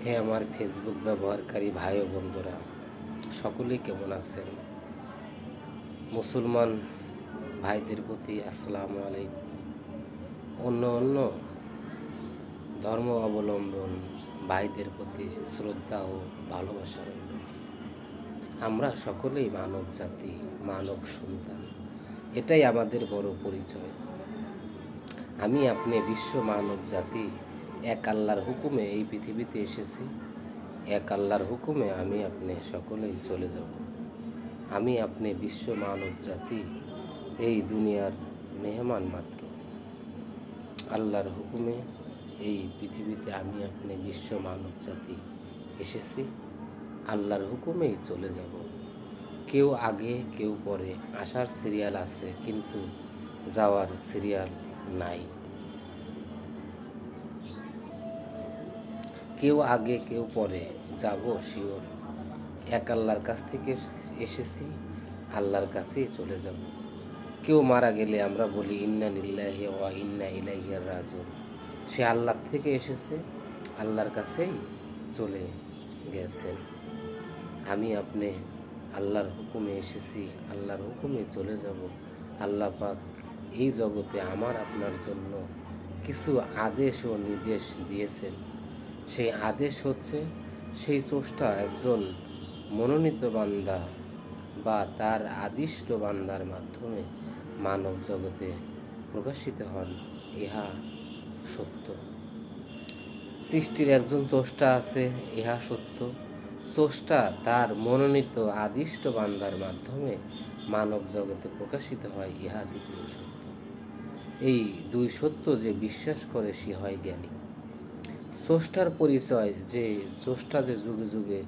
হে আমার ফেসবুক ব্যবহারকারী ভাই ও বন্ধুরা, সকলেই কেমন আছেন? মুসলমান ভাইদের প্রতি আসসালামু আলাইকুম। অন্য অন্য ধর্ম অবলম্বন ভাইদের প্রতি শ্রদ্ধা ও ভালোবাসা রইল। আমরা সকলেই মানব জাতি, মানব সন্তান। এটাই আমাদের বড় পরিচয়। আমি আপনি বিশ্ব মানব জাতি এক আল্লাহর হুকুমে এই পৃথিবীতে এসেছি। এক আল্লাহর হুকুমে আমি আপনি সকলেই চলে যাব। আমি আপনি বিশ্ব মানব জাতি এই দুনিয়ার মেহমান মাত্র। আল্লাহর হুকুমে এই পৃথিবীতে আমি আপনি বিশ্ব মানব জাতি এসেছি। আল্লাহর হুকুমেই চলে যাব। কেউ আগে কেউ পরে, আসার সিরিয়াল আছে কিন্তু যাওয়ার সিরিয়াল নাই। কেউ আগে কেউ পরে, যাব শিওর। এক আল্লাহর কাছ থেকে এসেছি, আল্লাহর কাছেই চলে যাব। কেউ মারা গেলে আমরা বলি ইন্না লিল্লাহি ওয়া ইন্না ইলাইহি রাজিউন। সে আল্লাহ থেকে এসেছে, আল্লাহর কাছেই চলে গেছেন। আমি আপনি আল্লাহর হুকুমে এসেছি, আল্লাহর হুকুমে চলে যাব। আল্লাহ পাক এই জগতে আমার আপনার জন্য কিছু আদেশ ও নির্দেশ দিয়েছেন। সেই আদেশ হচ্ছে, সেই স্রষ্টা একজন মনোনীত বান্দা বা তার আদিষ্ট বান্দার মাধ্যমে মানব জগতে প্রকাশিত হন। ইহা সত্য। সৃষ্টির একজন স্রষ্টা আছে, ইহা সত্য। স্রষ্টা তার মনোনীত আদিষ্ট বান্দার মাধ্যমে মানব জগতে প্রকাশিত হয়, ইহা দ্বিতীয় সত্য। এই দুই সত্য যে বিশ্বাস করে সে হয় জ্ঞানী। স্রষ্টার পরিচয়, যে স্রষ্টা যে যুগে যুগে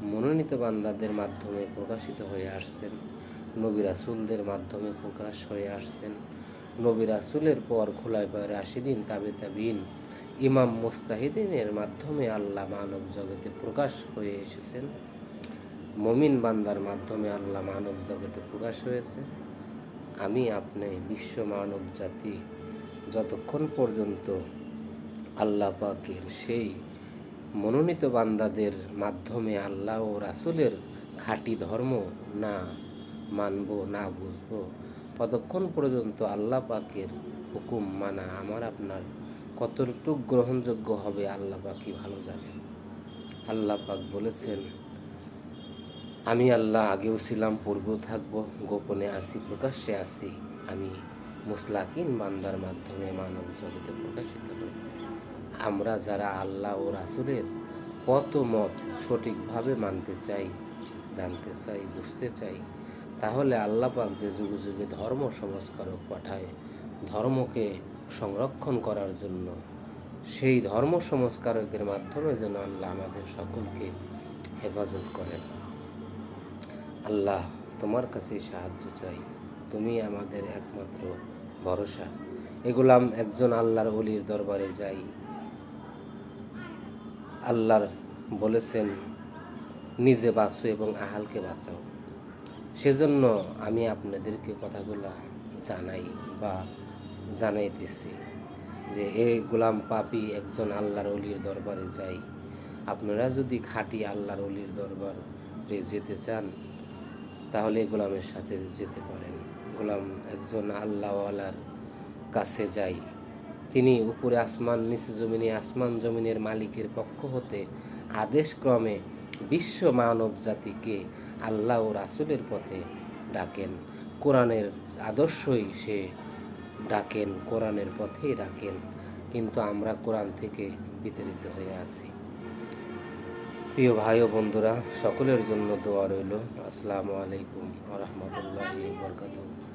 মনোনীত বান্দাদের মাধ্যমে প্রকাশিত হয়ে আসছেন, নবী রাসূলদের মাধ্যমে প্রকাশ হয়ে আসছেন। নবী রাসূলের পর খোলাফায়ে রাশিদিন, তাবে তাবিঈন, ইমাম মুজতাহিদিনের মাধ্যমে আল্লাহ মানব জগতে প্রকাশ হয়ে এসেছেন। মুমিন বান্দার মাধ্যমে আল্লাহ মানব জগতে প্রকাশ হয়েছে। আমি আপনি বিশ্ব মানব জাতি যতক্ষণ পর্যন্ত আল্লাহ পাকের সেই মনোনীত বান্দাদের মাধ্যমে আল্লাহ ও রাসূলের খাঁটি ধর্ম না মানব, না বুঝব, ততক্ষণ পর্যন্ত আল্লাহ পাকের হুকুম মানা আমার আপনার কতটুকু গ্রহণযোগ্য হবে আল্লাহ পাকই ভালো জানেন। আল্লাহ পাক বলেছেন, আমি আল্লাহ আগেও ছিলাম, পূর্বেও থাকবো, গোপনে আছি, প্রকাশ্যে আছি। আমি মুসলাকিন বান্দার মাধ্যমে মানব জগতে প্রকাশিত হই। আমরা যারা আল্লাহ ও রাসূলের পথ মত সঠিকভাবে মানতে চাই, জানতে চাই, বুঝতে চাই, তাহলে আল্লাহ পাক যে যুগে যুগে ধর্ম সংস্কারক পাঠায় ধর্মকে সংরক্ষণ করার জন্য, সেই ধর্ম সংস্কারকের মাধ্যমে যেন আল্লাহ আমাদের সকলকে হেফাজত করেন। আল্লাহ, তোমার কাছে সাহায্য চাই, তুমি আমাদের একমাত্র ভরসা। এগুলাম একজন আল্লাহর ওলির দরবারে যাই। আল্লাহর বলেছেন, নিজে বাঁচো এবং আহালকে বাঁচাও। সেজন্য আমি আপনাদেরকে কথাগুলো জানাই বা জানাইতেছি যে এই গোলাম পাপী একজন আল্লাহর ওলির দরবারে যাই। আপনারা যদি খাঁটি আল্লাহর ওলির দরবারে যেতে চান, তাহলে গোলামের সাথে যেতে পারেন। গোলাম একজন আল্লাহওয়ালার কাছে যাই। তিনি উপরে আসমান, নিচে জমিনে, আসমান জমিনের মালিকের পক্ষ হতে আদেশক্রমে বিশ্ব মানব জাতিকে আল্লাহ ও রাসূলের পথে ডাকেন। কোরআনের আদর্শই সে ডাকেন, কোরআনের পথেই ডাকেন। কিন্তু আমরা কোরআন থেকে বিতাড়িত হয়ে আছি। প্রিয় ভাই ও বন্ধুরা, সকলের জন্য দোয়া রইল। আসসালামু আলাইকুম ওয়া রাহমাতুল্লাহি ওয়া বারাকাতুহু।